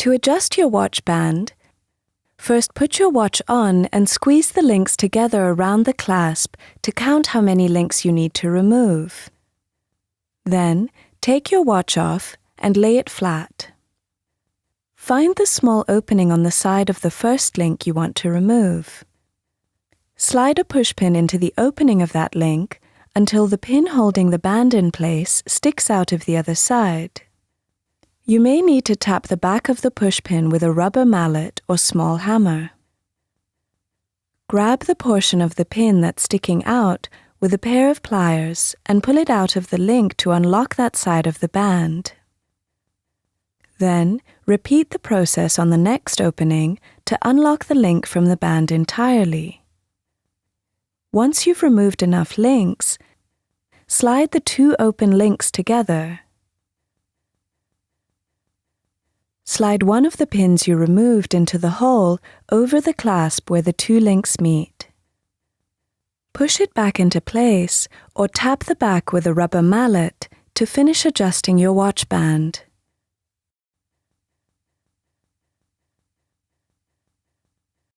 To adjust your watch band, first put your watch on and squeeze the links together around the clasp to count how many links you need to remove. Then, take your watch off and lay it flat. Find the small opening on the side of the first link you want to remove. Slide a pushpin into the opening of that link until the pin holding the band in place sticks out of the other side. You may need to tap the back of the pushpin with a rubber mallet or small hammer. Grab the portion of the pin that's sticking out with a pair of pliers and pull it out of the link to unlock that side of the band. Then, repeat the process on the next opening to unlock the link from the band entirely. Once you've removed enough links, slide the two open links together. Slide one of the pins you removed into the hole over the clasp where the two links meet. Push it back into place or tap the back with a rubber mallet to finish adjusting your watch band.